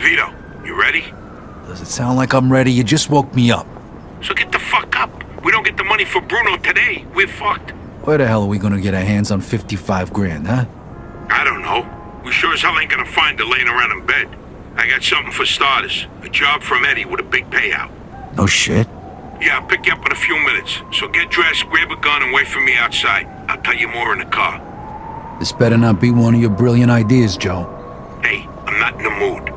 Vito, you ready? Does it sound like I'm ready? You just woke me up. So get the fuck up. We don't get the money for Bruno today. We're fucked. Where the hell are we gonna get our hands on 55 grand, huh? I don't know. We sure as hell ain't gonna find her laying around in bed. I got something for starters. A job from Eddie with a big payout. No shit. Yeah, I'll pick you up in a few minutes. So get dressed, grab a gun, and wait for me outside. I'll tell you more in the car. This better not be one of your brilliant ideas, Joe. Hey, I'm not in the mood.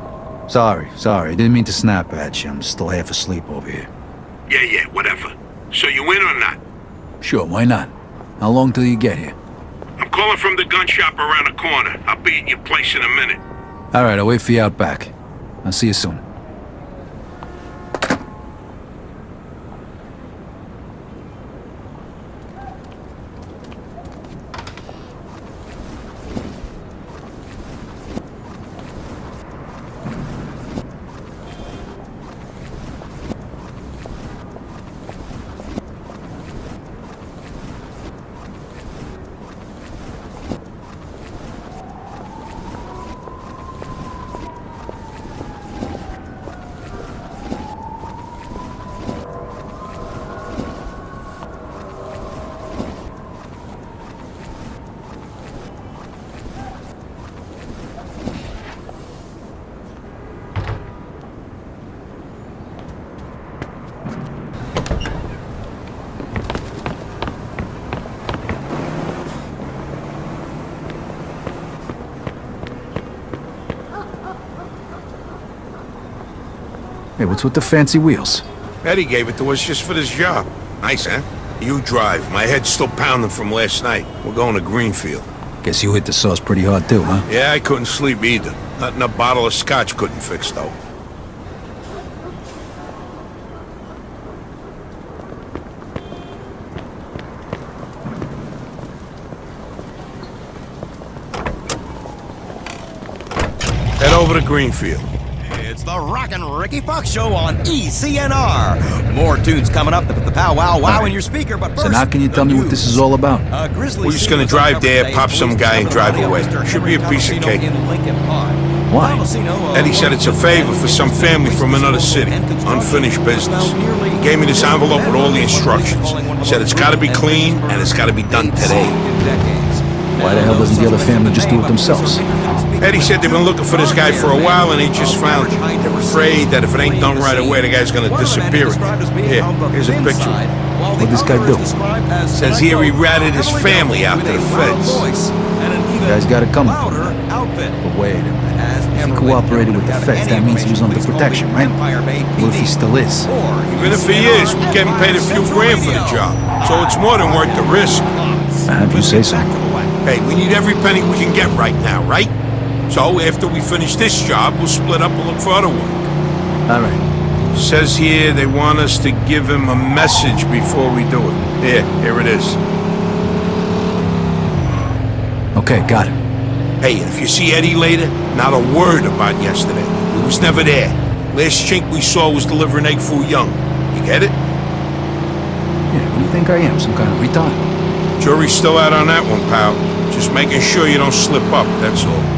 Sorry. Didn't mean to snap at you. I'm still half asleep over here. Yeah, whatever. So you in or not? Sure, why not? How long till you get here? I'm calling from the gun shop around the corner. I'll be at your place in a minute. All right, I'll wait for you out back. I'll see you soon. Hey, what's with the fancy wheels? Eddie gave it to us just for this job. Nice, huh? You drive. My head's still pounding from last night. We're going to Greenfield. Guess you hit the sauce pretty hard too, huh? Yeah, I couldn't sleep either. Nothing a bottle of scotch couldn't fix, though. Head over to Greenfield. It's the Rockin' Ricky Fox Show on ECNR. More tunes coming up to put the pow wow wow in your speaker, but first, So now can you tell me what this is all about? We're just gonna drive there, pop some guy and drive away. Should be a piece of cake. Why? Eddie said it's a favor for some family from another city. Unfinished business. He gave me this envelope with all the instructions. Said it's gotta be clean and it's gotta be done today. Why the hell doesn't the other family just do it themselves? Eddie said they've been looking for this guy for a while and they just found him. They're afraid that if it ain't done right away, the guy's gonna disappear. Here's a picture. What'd this guy do? Says here he ratted his family out to the feds. The guy's got it coming. But wait a minute. If he cooperated with the feds, that means he was under protection, right? What if he still is? Even if he is, we're getting paid a few grand for the job. So it's more than worth the risk. Have you say so? Hey, we need every penny we can get right now, right? So after we finish this job, we'll split up and look for other work. All right. Says here they want us to give him a message before we do it. Here it is. Okay, got it. Hey, if you see Eddie later, not a word about yesterday. He was never there. Last chink we saw was delivering egg foo young. You get it? Yeah, what do you think I am, some kind of retard? Jury's still out on that one, pal. Just making sure you don't slip up, that's all.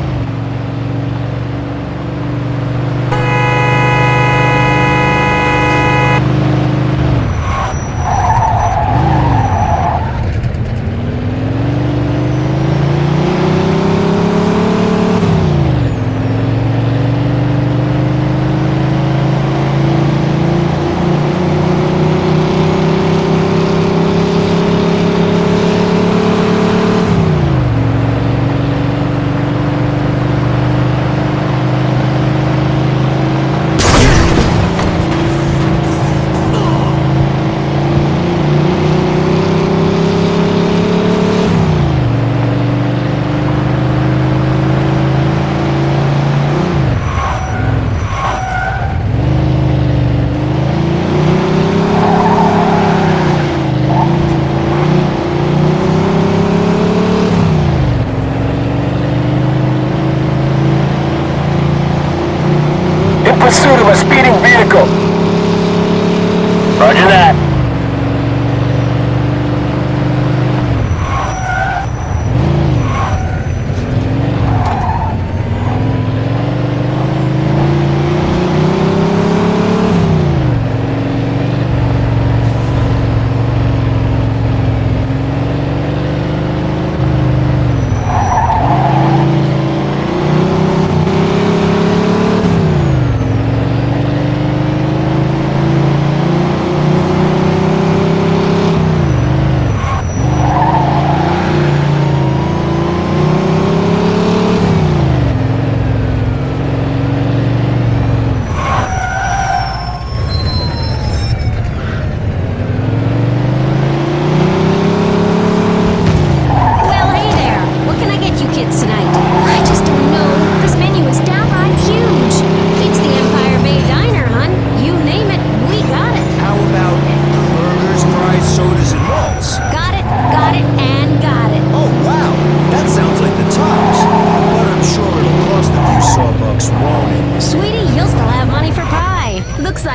Pursuit of a speeding vehicle. Roger that.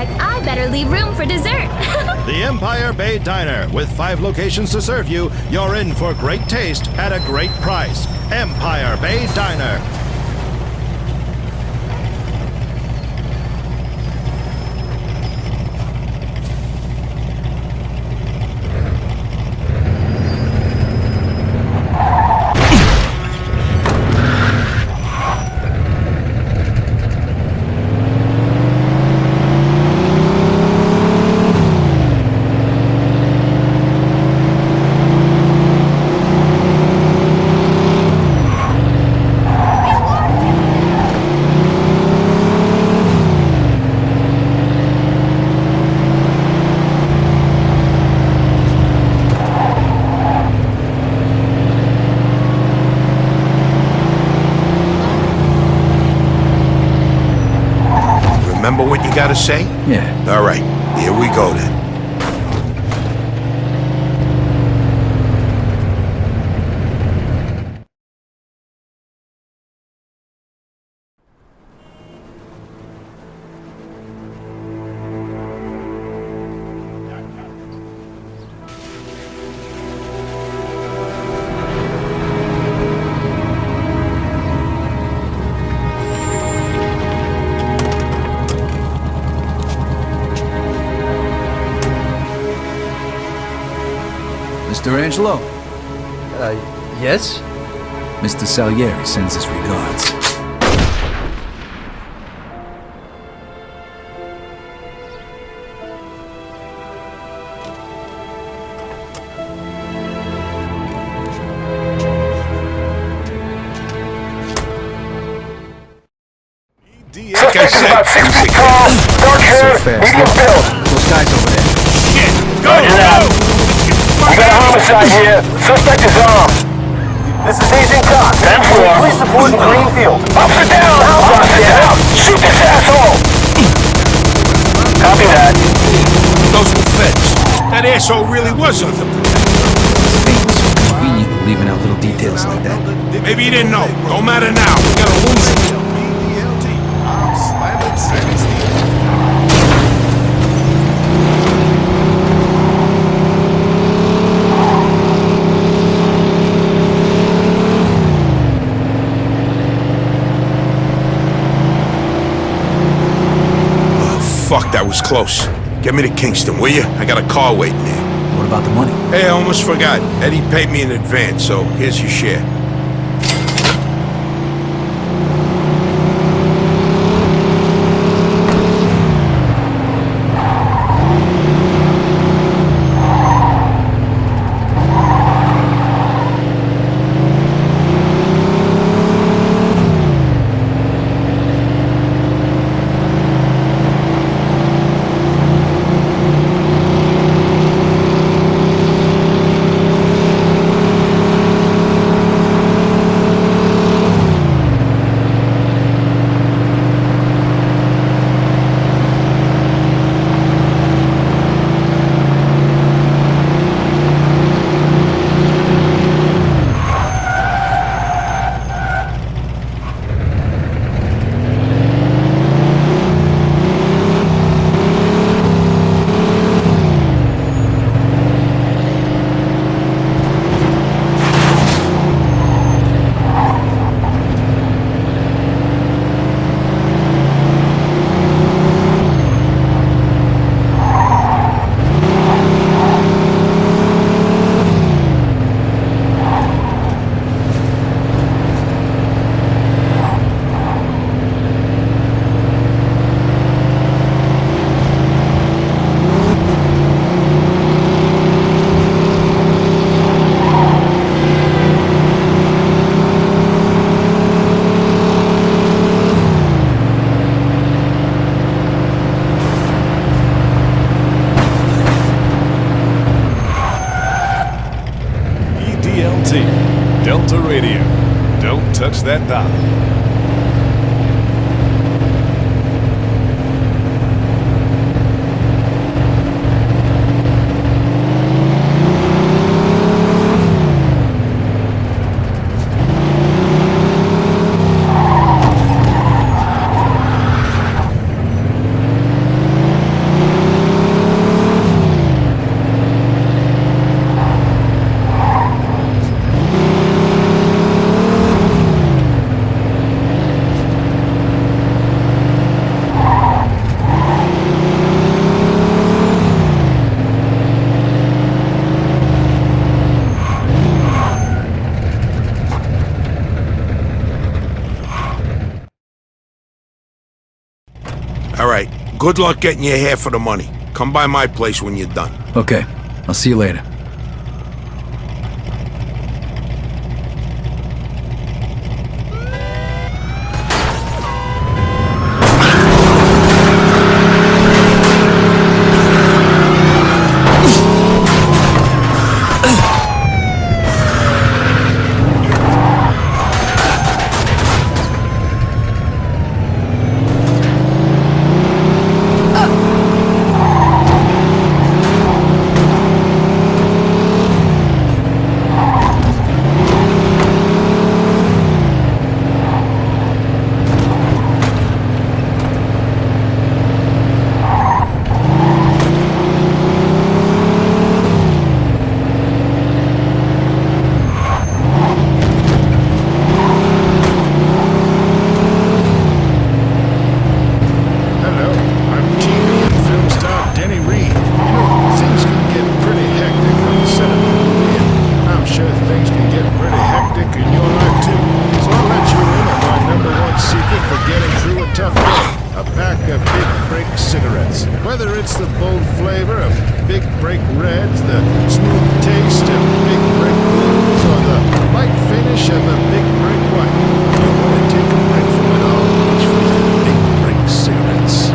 like I better leave room for dessert. The Empire Bay Diner, with 5 locations to serve you, you're in for great taste at a great price. Empire Bay Diner. Remember what you gotta say? Yeah. All right, here we go then. Mr. Angelo, Yes? Mr. Salieri sends his regards. Suspect is about 6 feet tall, dark hair, So fast. medium build. Those guys over there. Shit! Go! Roger that. We got a homicide here. Suspect is armed. This is Agent Cox. 10th floor. Police support in Greenfield. Officer down! Officer down! Shoot this asshole! Copy that. Those were feds. That asshole really was under protection. It's so convenient leaving out little details like that. Maybe you didn't know. Don't matter now. We gotta lose him. Fuck, that was close. Get me to Kingston, will you? I got a car waiting there. What about the money? Hey, I almost forgot. Eddie paid me in advance, so here's your share. Delta Radio. Don't touch that dial. All right. Good luck getting your half of the money. Come by my place when you're done. Okay, I'll see you later. Whether it's the bold flavor of Big Break Reds, the smooth taste of Big Break Blues, or the light finish of a Big Break White, you want to take a break from it all, reach for the Big Break cigarettes.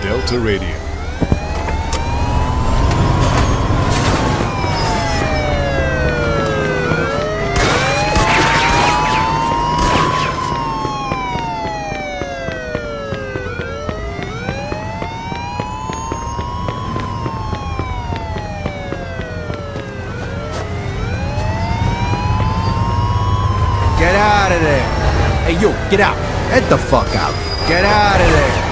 Delta Radio. Get out of there! Hey, you, get out! Get the fuck out! Get out of there!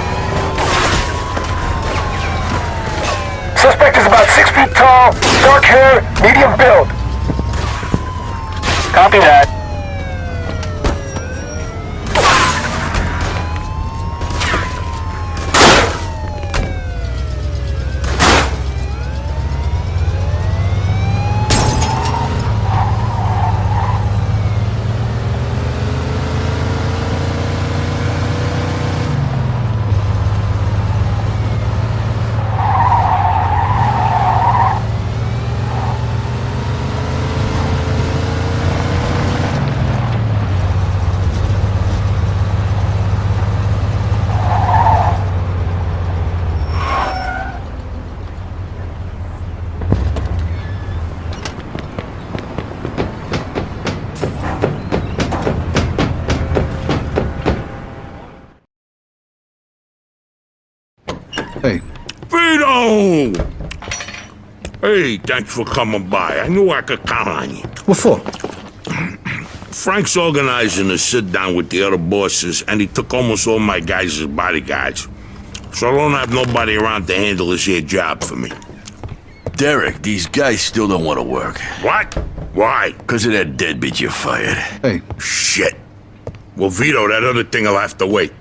Suspect is about 6 feet tall, dark hair, medium build. Copy that. Hey, Vito! Hey, thanks for coming by. I knew I could count on you. what for? Frank's organizing a sit-down with the other bosses, and he took almost all my guys as bodyguards. So I don't have nobody around to handle this here job for me. Derek, these guys still don't want to work. What? Why? Because of that deadbeat you fired. Hey, Shit. Well, Vito, that other thing will have to wait.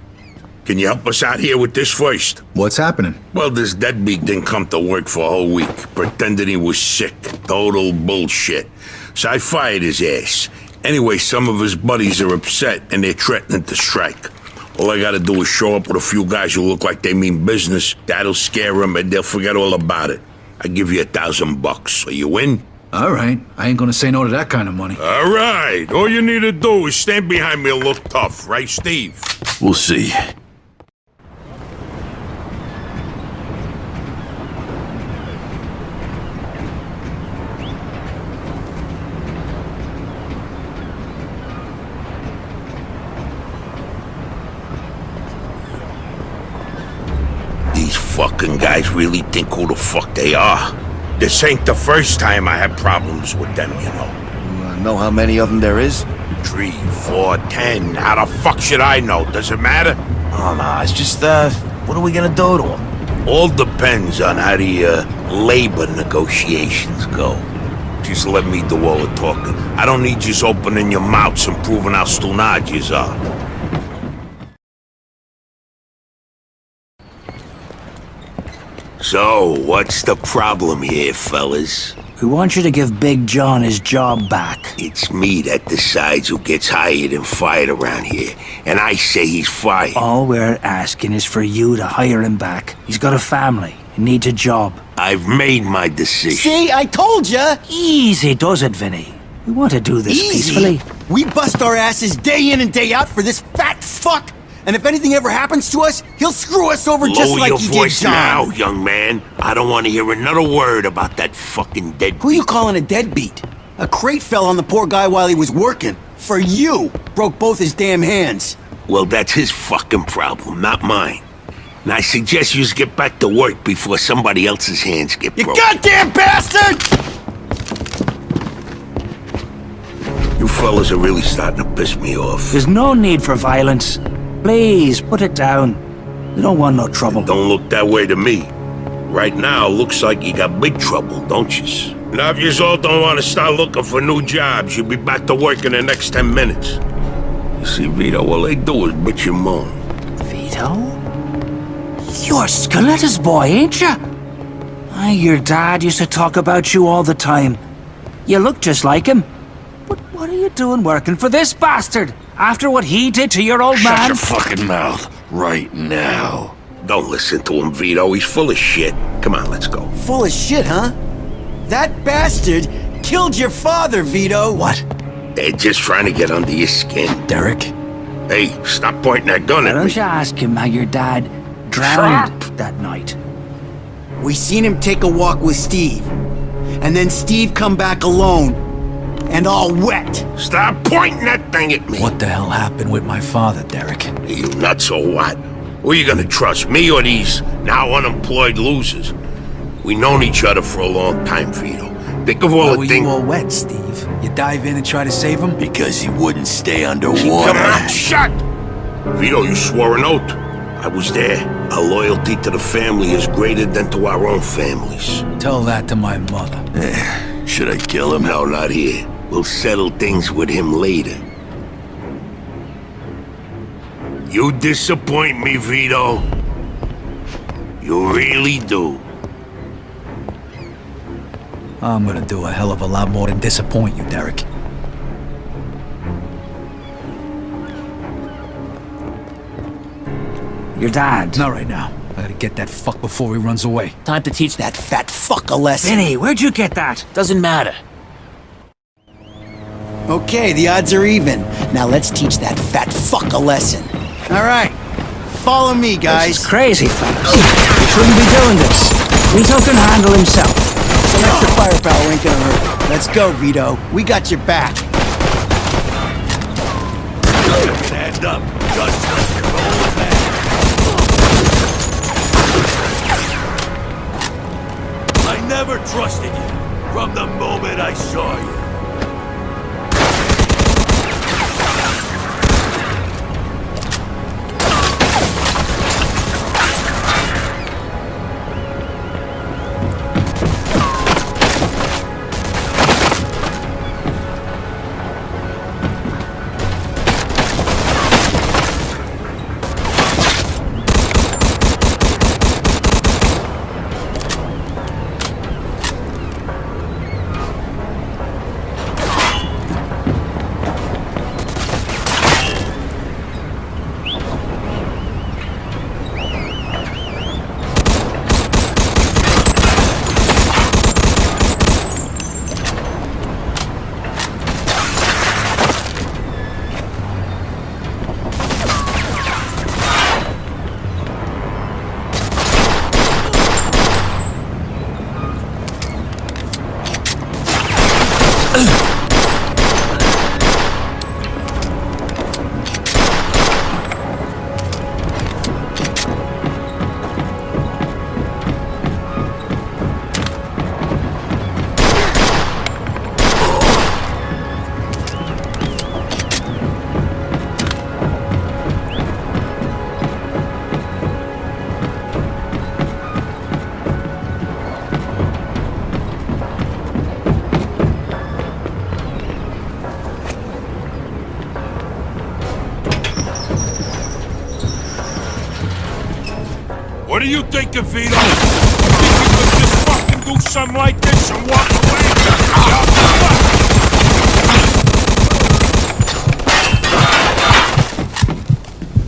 Can you help us out here with this first? what's happening? Well, this deadbeat didn't come to work for a whole week, pretending he was sick. Total bullshit. So I fired his ass. Anyway, some of his buddies are upset, and they're threatening to strike. All I gotta do is show up with a few guys who look like they mean business. That'll scare them, and they'll forget all about it. I give you $1,000. So you in? All right, I ain't gonna say no to that kind of money. All right. All you need to do is stand behind me and look tough, right, Steve? We'll see. These fucking guys really think who the fuck they are. This ain't the first time I had problems with them, you know. Know how many of them there is? 3, 4, 10. How the fuck should I know? Does it matter? Oh, no, it's just, what are we gonna do to them? All depends on how the labor negotiations go. Just let me do all the talking. I don't need you opening your mouths and proving how stunad yous are. So, what's the problem here, fellas? We want you to give Big John his job back. It's me that decides who gets hired and fired around here, and I say he's fired. All we're asking is for you to hire him back. He's got a family. He needs a job. I've made my decision. See, I told ya! Easy does it, Vinny. We want to do this peacefully. We bust our asses day in and day out for this fat fuck! And if anything ever happens to us, he'll screw us over just Lower like your he voice did John. now, young man. I don't want to hear another word about that fucking dead. Who you calling a deadbeat? A crate fell on the poor guy while he was working. For you! Broke both his damn hands. Well, that's his fucking problem, not mine. And I suggest you get back to work before somebody else's hands get You broken. goddamn bastard! You fellas are really starting to piss me off. There's no need for violence. Please, put it down. We don't want no trouble. Don't look that way to me. Right now, looks like you got big trouble, don't you? Now, if you all don't want to start looking for new jobs, you'll be back to work in the next 10 minutes. You see, Vito, all they do is bitch and moan. Vito? You're Scoletta's boy, ain't ya? Your dad used to talk about you all the time. You look just like him. But what are you doing working for this bastard? After what he did to your old man? Shut your fucking mouth right now. Don't listen to him, Vito. He's full of shit. Come on, let's go. Full of shit, huh? That bastard killed your father, Vito. What? They're just trying to get under your skin. Derek? Hey, stop pointing that gun Why at don't me. you ask him how your dad drowned that night? We seen him take a walk with Steve. And then Steve come back alone. And all wet. Stop pointing that thing at me. What the hell happened with my father, Derek? You nuts or what? Who are you gonna trust, me or these now unemployed losers? We known each other for a long time, Vito. Think of all Why the were things. you all wet, Steve? You dive in and try to save him? Because he wouldn't stay underwater. Come on, shut! Vito, you swore an oath. I was there. Our loyalty to the family is greater than to our own families. Tell that to my mother. Should I kill him? No, not here. We'll settle things with him later. You disappoint me, Vito. You really do. I'm gonna do a hell of a lot more than disappoint you, Derek. Your dad? Not right now. I gotta get that fuck before he runs away. Time to teach that fat fuck a lesson. Vinny, where'd you get that? Doesn't matter. Okay, the odds are even. Now let's teach that fat fuck a lesson. All right, follow me, guys. This is crazy, fellas. We shouldn't be doing this. Vito can handle himself. Some extra firepower ain't gonna hurt. Let's go, Vito. We got your back. Stand up. Just like your old man. never trusted you from the moment I saw you. What do you think of Vito? Think you could just fucking do something like this and walk away?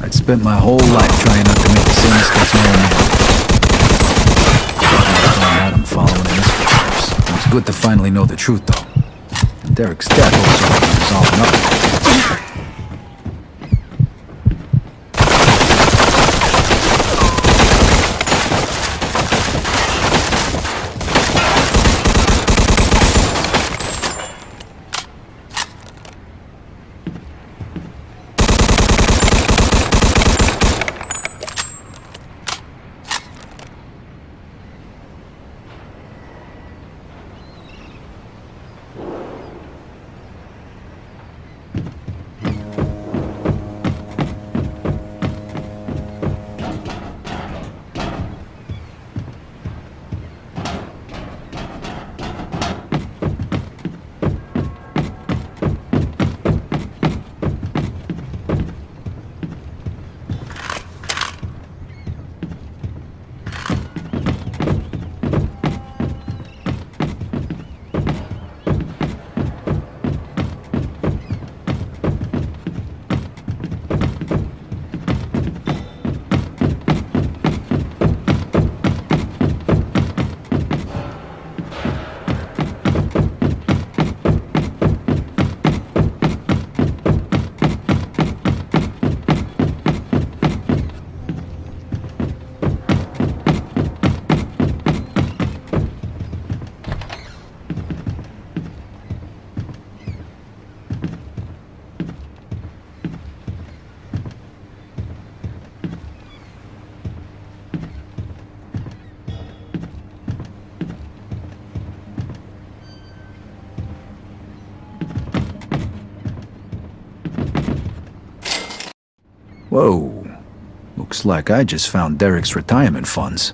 I'd spent my whole life trying not to make the same mistakes my own man. I found out I'm following in his footsteps. It was good to finally know the truth, though. And Derek's death also resolved nothing. Whoa. Looks like I just found Derek's retirement funds.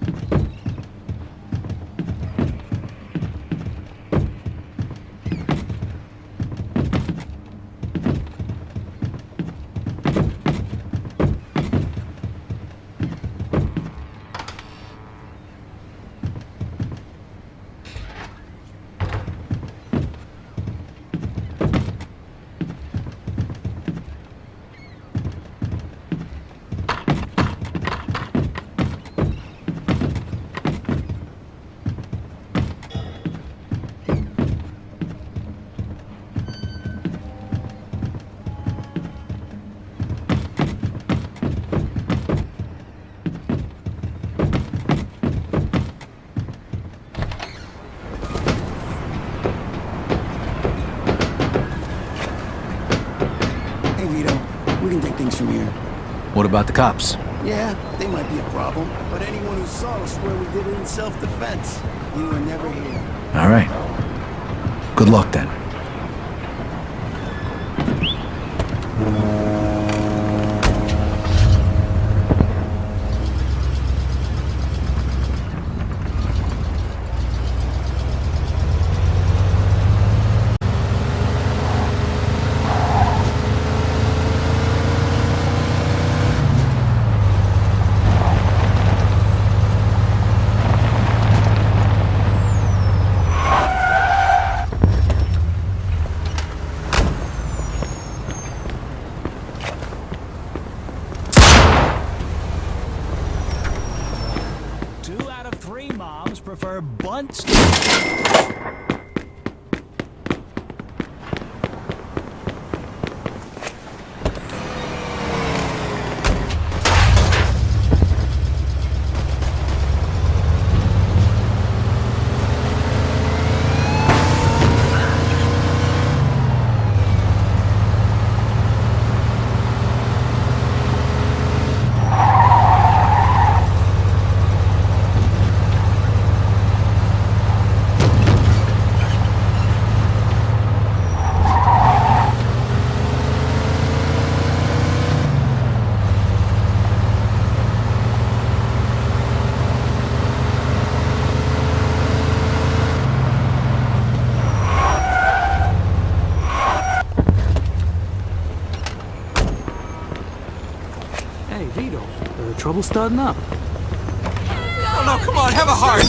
Hey, Vito. We can take things from here. What about the cops? Yeah, they might be a problem, but anyone who saw us swear we did it in self-defense. You were never here. All right. Good luck then. Prefer bunts. Hey, Vito, trouble starting up. Oh no, come on, have a heart!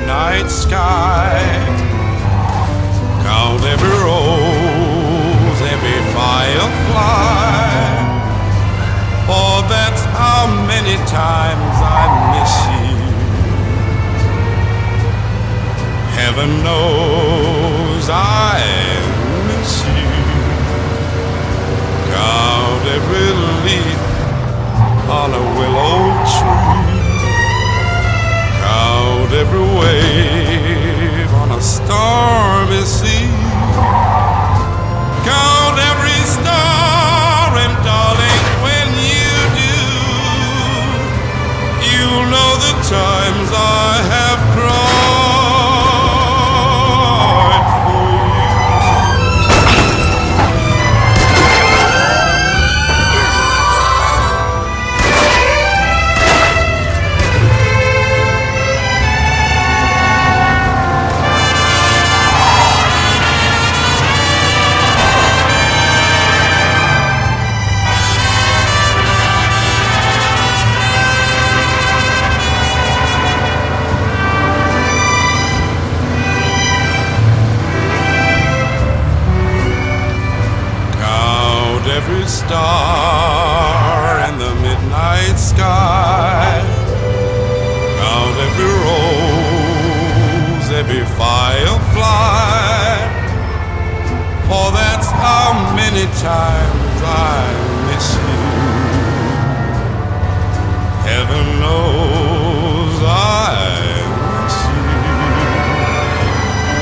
Night sky, count every rose, every firefly, for that's how many times I miss you. Heaven knows I miss you. Count every leaf on a willow tree, count every wave on a stormy sea, count every star, and darling, when you do, you'll know the times I have cried for you. Every star in the midnight sky, count every rose, every firefly, for that's how many times I miss you. Heaven knows I miss you.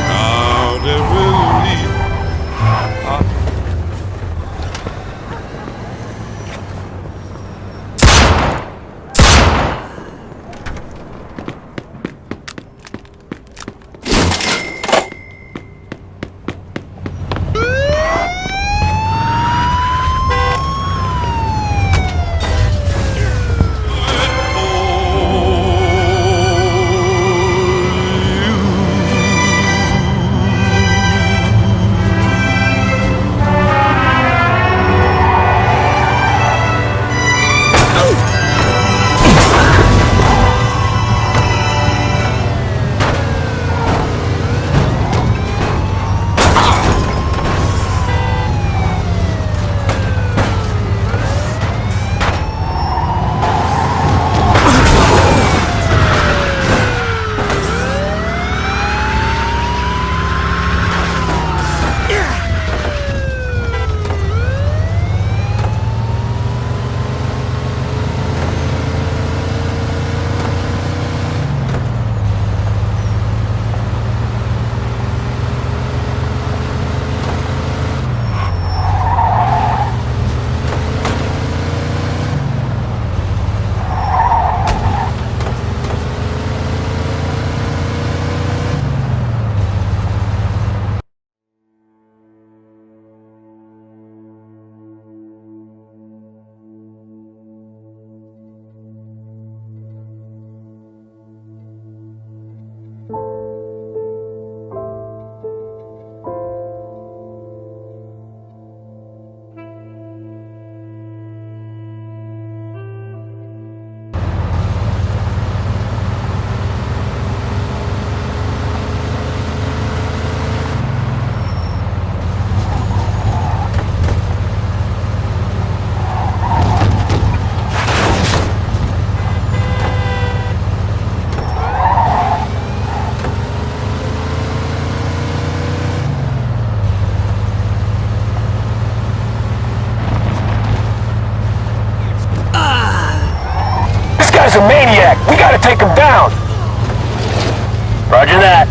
Count every leaf. Roger that.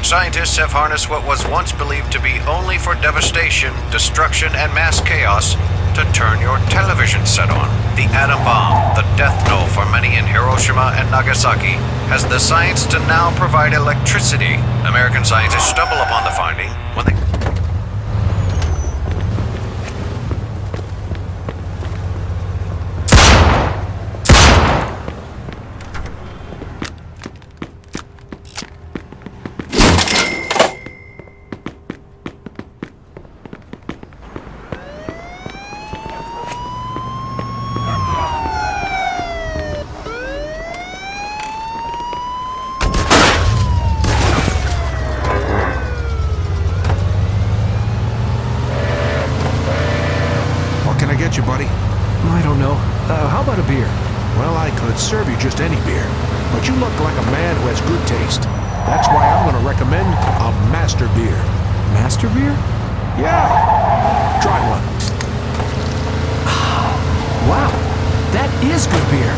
Scientists have harnessed what was once believed to be only for devastation, destruction, and mass chaos to turn your television set on. The atom bomb, the death knell for many in Hiroshima and Nagasaki, has the science to now provide electricity. American scientists stumble upon the finding when they... You, buddy? I don't know. How about a beer? Well, I could serve you just any beer, but you look like a man who has good taste. That's why I'm going to recommend a Master Beer. Master beer? Yeah. Try one. Wow, that is good beer.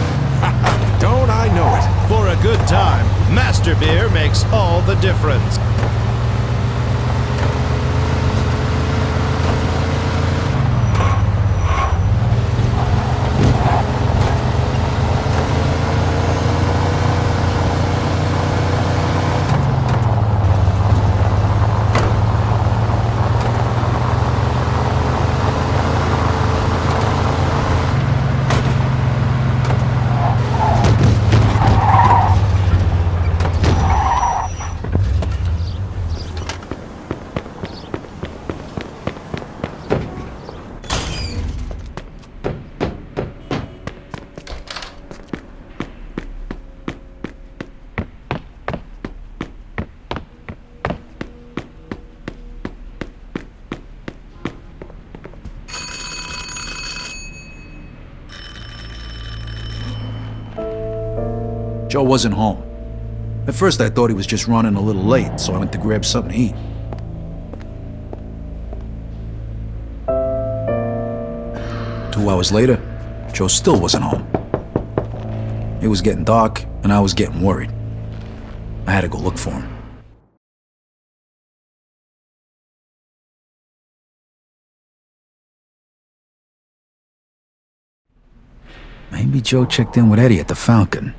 Don't I know it? For a good time, Master Beer makes all the difference. Joe wasn't home. At first I thought he was just running a little late, so I went to grab something to eat. Two hours later, Joe still wasn't home. It was getting dark, and I was getting worried. I had to go look for him. Maybe Joe checked in with Eddie at the Falcon.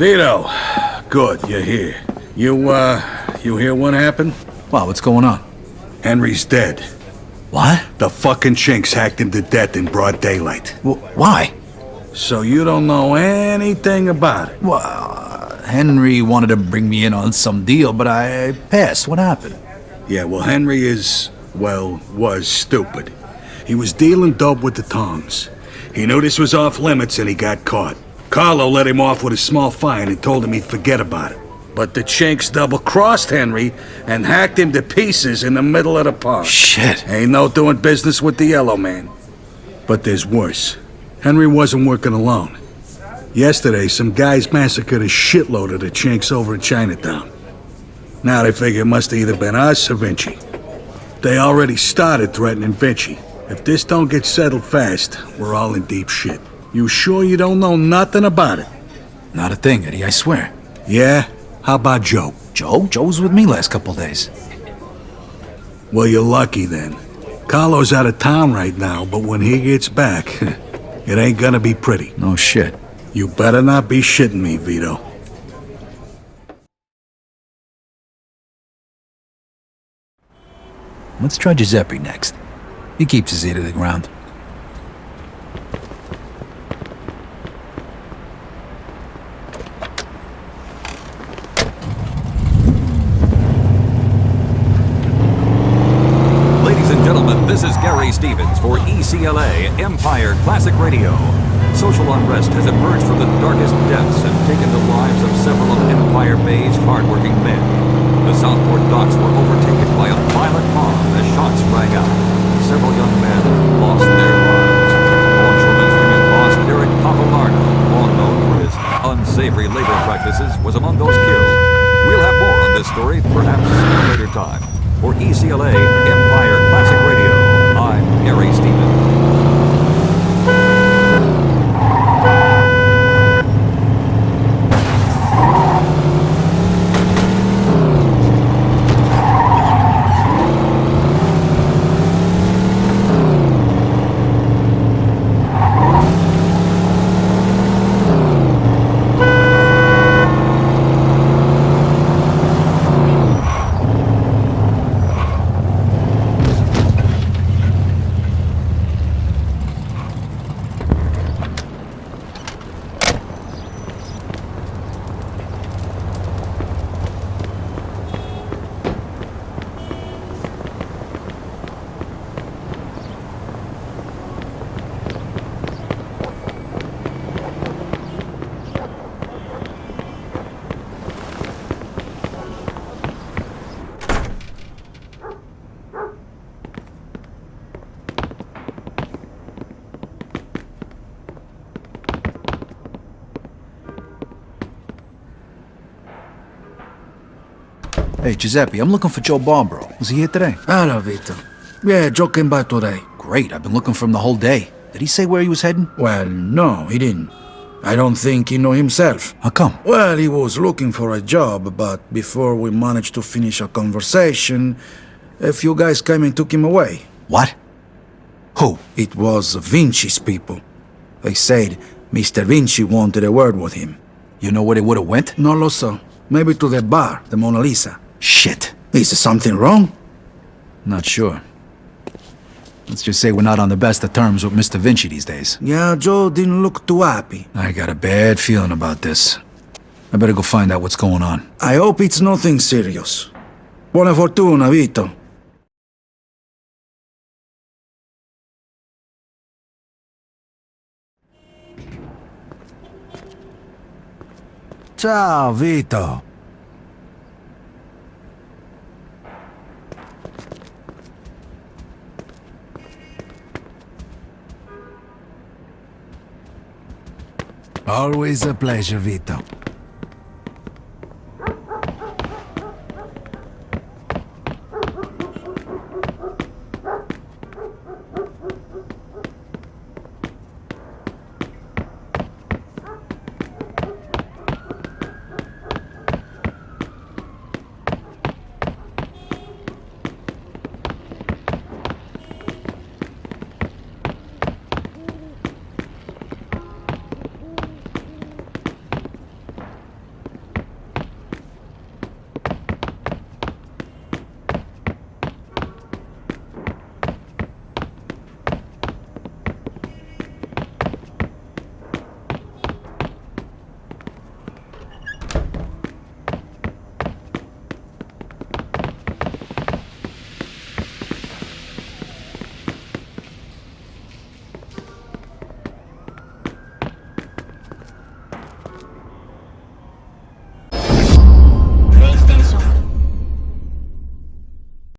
Vito, good, you're here. You hear what happened? Wow, what's going on? Henry's dead. What? The fucking chinks hacked him to death in broad daylight. Why? So you don't know anything about it? Well, Henry wanted to bring me in on some deal, but I passed. What happened? Yeah, well, Henry was stupid. He was dealing dope with the tongs. He knew this was off limits and he got caught. Carlo let him off with a small fine and told him he'd forget about it. But the chinks double-crossed Henry and hacked him to pieces in the middle of the park. Shit. Ain't no doing business with the Yellow Man. But there's worse. Henry wasn't working alone. Yesterday, some guys massacred a shitload of the chinks over in Chinatown. Now they figure it must have either been us or Vinci. They already started threatening Vinci. If this don't get settled fast, we're all in deep shit. You sure you don't know nothing about it? Not a thing, Eddie, I swear. Yeah? How about Joe? Joe? Joe was with me last couple days. Well, you're lucky then. Carlo's out of town right now, but when he gets back, it ain't gonna be pretty. No shit. You better not be shitting me, Vito. Let's try Giuseppe next. He keeps his ear to the ground. This is Gary Stevens for ECLA Empire Classic Radio. Social unrest has emerged from the darkest depths and taken the lives of several of Empire Bay's hardworking men. The Southport docks were overtaken by a violent mob as shots rang out. Several young men lost their lives. Longshoremen's Union boss Eric Papalardo, long known for his unsavory labor practices, was among those killed. We'll have more on this story, perhaps at a later time. For ECLA Empire Classic Radio, I'm Gary Stevens. Hey, Giuseppe, I'm looking for Joe Barbaro. Was he here today? Hello, Vito. Yeah, Joe came by today. Great, I've been looking for him the whole day. Did he say where he was heading? Well, no, he didn't. I don't think he knew himself. How come? Well, he was looking for a job, but before we managed to finish a conversation, a few guys came and took him away. What? Who? It was Vinci's people. They said Mr. Vinci wanted a word with him. You know where they would have went? No lo so. Maybe to the bar, the Mona Lisa. Shit. Is something wrong? Not sure. Let's just say we're not on the best of terms with Mr. Vinci these days. Yeah, Joe didn't look too happy. I got a bad feeling about this. I better go find out what's going on. I hope it's nothing serious. Buona fortuna, Vito. Ciao, Vito. Always a pleasure, Vito.